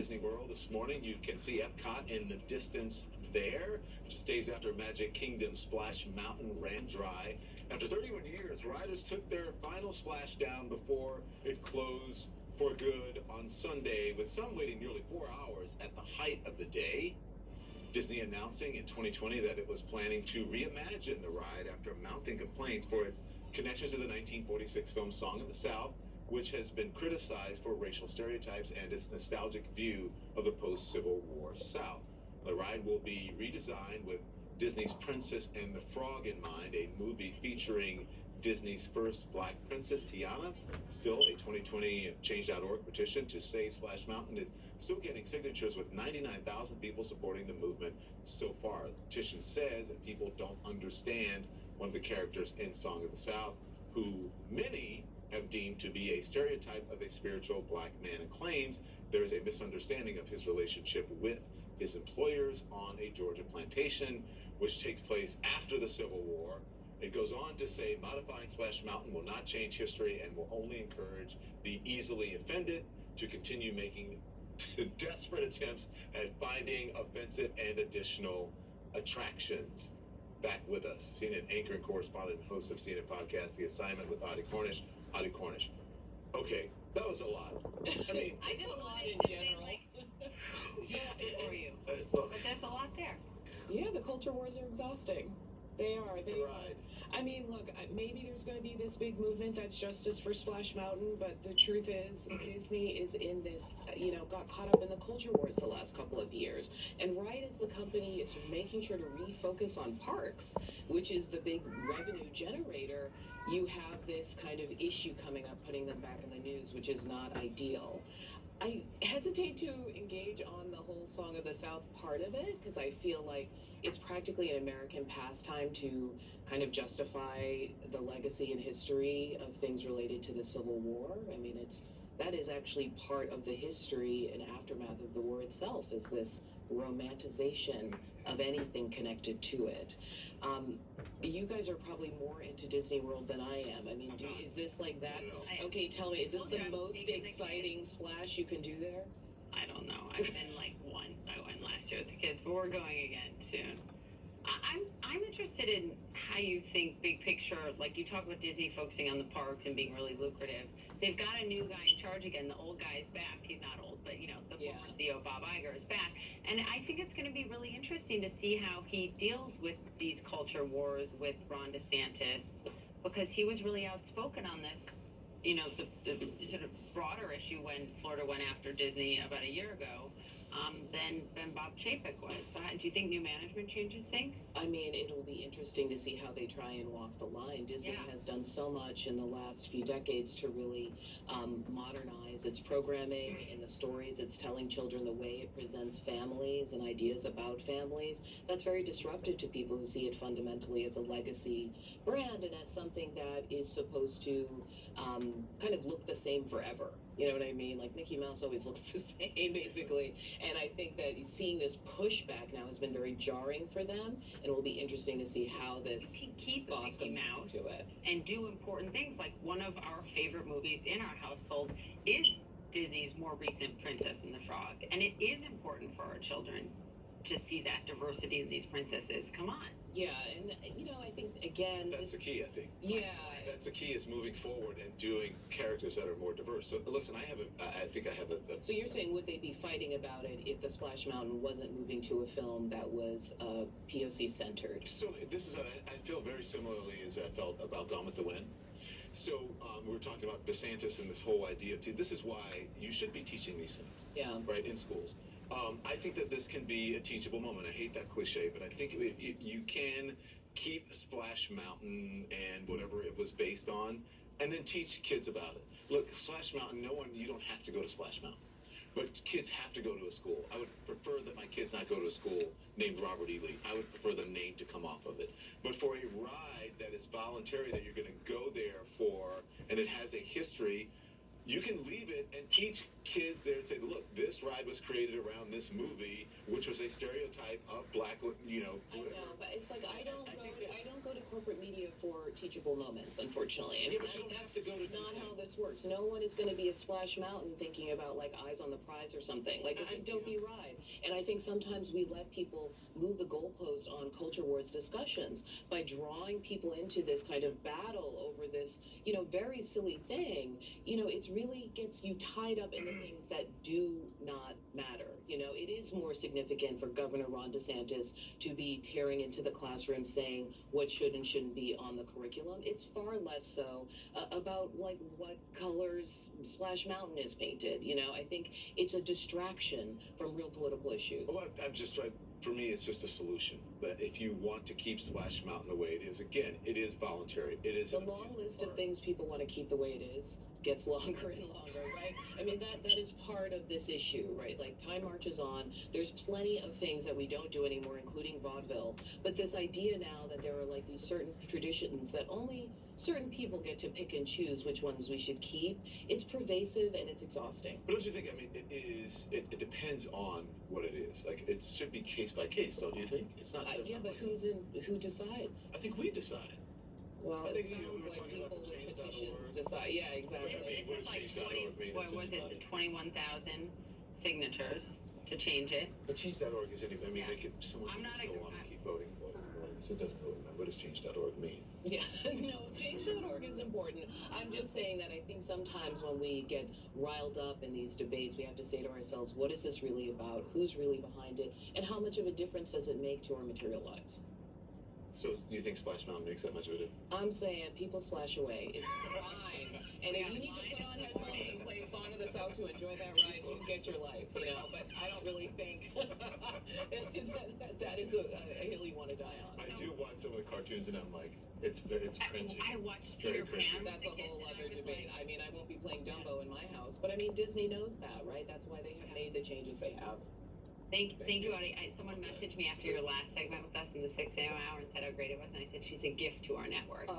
Disney World this morning. You can see Epcot in the distance there, just days after Magic Kingdom Splash Mountain ran dry. After 31 years, riders took their final splashdown before it closed for good on Sunday, with some waiting nearly 4 hours at the height of the day. Disney announcing in 2020 that it was planning to reimagine the ride after mounting complaints for its connection to the 1946 film Song of the South, which has been criticized for racial stereotypes and its nostalgic view of the post-Civil War South. The ride will be redesigned with Disney's Princess and the Frog in mind, a movie featuring Disney's first Black princess, Tiana. Still, a 2020 Change.org petition to save Splash Mountain is still getting signatures, with 99,000 people supporting the movement so far. The petition says that people don't understand one of the characters in Song of the South, who many have deemed to be a stereotype of a spiritual black man, and claims there is a misunderstanding of his relationship with his employers on a Georgia plantation, which takes place after the Civil War. It goes on to say modifying Splash Mountain will not change history and will only encourage the easily offended to continue making desperate attempts at finding offensive and additional attractions. Back with us, CNN anchor and correspondent and host of CNN Podcast, The Assignment with Audie Cornish. Audie Cornish. Okay, that was a lot. I mean, I did a lot in general. For you. Look, But there's a lot there. Yeah, the culture wars are exhausting. They are. it's a They ride. are. I mean, look, maybe there's going to be this big movement that's justice for Splash Mountain, but the truth is, Disney is in this, got caught up in the culture wars the last couple of years. And right as the company is making sure to refocus on parks, which is the big revenue generator, you have this kind of issue coming up, putting them back in the news, which is not ideal. I hesitate to engage on the whole Song of the South part of it, because I feel like it's practically an American pastime to kind of justify the legacy and history of things related to the Civil War. I mean, that is actually part of the history and aftermath of the war itself, is this romanticization of anything connected to it. You guys are probably more into Disney World than I am. I mean, is this like that? No. Okay, tell me, is this the Okay, most maybe the exciting splash you can do there? I don't know. I've been like one. I went last year with the kids, but we're going again soon. I'm interested in how you think big picture. Like, you talk about Disney focusing on the parks and being really lucrative. They've got a new guy in charge again. The old guy is back. He's not old, but the former CEO Bob Iger is back, and I think it's going to be really interesting to see how he deals with these culture wars with Ron DeSantis, because he was really outspoken on this. The sort of broader issue when Florida went after Disney about a year ago, than Bob Chapek was. So do you think new management changes things? I mean, it will be interesting to see how they try and walk the line. Disney has done so much in the last few decades to really modernize its programming and the stories it's telling children, the way it presents families and ideas about families. That's very disruptive to people who see it fundamentally as a legacy brand and as something that is supposed to kind of look the same forever. You know what I mean? Like, Mickey Mouse always looks the same, basically. And I think that seeing this pushback now has been very jarring for them, and it will be interesting to see how this Keep boss Mickey comes Mouse to it. and do important things. Like, one of our favorite movies in our household is Disney's more recent Princess and the Frog, and it is important for our children to see that diversity in these princesses. Come on. Yeah, and I think again, That's the key, I think. yeah. That's the key, is moving forward and doing characters that are more diverse. So listen, I think I have a So you're saying, would they be fighting about it if the Splash Mountain wasn't moving to a film that was POC centered? So this is what I feel very similarly as I felt about Gone with the Wind. So we were talking about DeSantis and this whole idea of this is why you should be teaching these things, Yeah. right, in schools. I think that this can be a teachable moment. I hate that cliche, but I think you can keep Splash Mountain and whatever it was based on, and then teach kids about it. Look, Splash Mountain, you don't have to go to Splash Mountain, but kids have to go to a school. I would prefer that my kids not go to a school named Robert E. Lee. I would prefer the name to come off of it. But for a ride that is voluntary, that you're going to go there for, and it has a history, You can leave it and teach kids there and say, look, this ride was created around this movie, which was a stereotype of black, you know. I know, but it's like I don't go to corporate media for teachable moments, unfortunately. Yeah, but you don't have to go to not Disney. how this works. No one is going to be at Splash Mountain thinking about like Eyes on the Prize or something. Like it's a dopey ride, and I think sometimes we let people move the goalpost on culture wars discussions by drawing people into this kind of battle over this, you know, very silly thing. You know, it really gets you tied up in the things that do not matter. You know, it is more significant for Governor Ron DeSantis to be tearing into the classroom saying what should and shouldn't be on the curriculum. It's far less so about like what colors Splash Mountain is painted. You know, I think it's a distraction from real political issues. Well, I'm just trying. For me, it's just a solution. That if you want to keep Splash Mountain the way it is, again, it is voluntary. It is The an long amusement list of park. things people want to keep the way it is gets longer and longer, right? I mean, that is part of this issue, right? Like, time marches on. There's plenty of things that we don't do anymore, including vaudeville. But this idea now that there are, like, these certain traditions that only certain people get to pick and choose which ones we should keep, it's pervasive and it's exhausting. But don't you think? I mean, it is. It depends on what it is. Like, it should be case by case, don't you think? It's not. Yeah, but who decides? I think we decide. Well, I it think we sounds were like talking about people the with change.org. petitions decide. Yeah, exactly. What This is does like change.org mean? what It's was it? anybody. 21,000 signatures to change it. But change.org is anything. I mean, Yeah. they could. Someone I'm can not just go on and keep voting. So it doesn't really matter. What does change.org mean? Yeah, no, change.org is important. I'm just saying that I think sometimes when we get riled up in these debates, we have to say to ourselves, what is this really about? Who's really behind it? And how much of a difference does it make to our material lives? So you think Splash Mountain makes that much of a difference? I'm saying people splash away. It's fine. And if you need to put on headphones and play Song of the South to enjoy that ride, you get your life, you know? But I don't really think that is a hill you want to die on. I do watch some of the cartoons, and I'm like, it's cringy. I watched It's very Peter Pan. That's a whole other debate. I mean, I won't be playing Dumbo in my house, but I mean, Disney knows that, right? That's why they have made the changes they have. Thank you, Audie. Someone messaged me after your last segment with us in the 6 a.m. hour and said how great it was, and I said she's a gift to our network. Oh.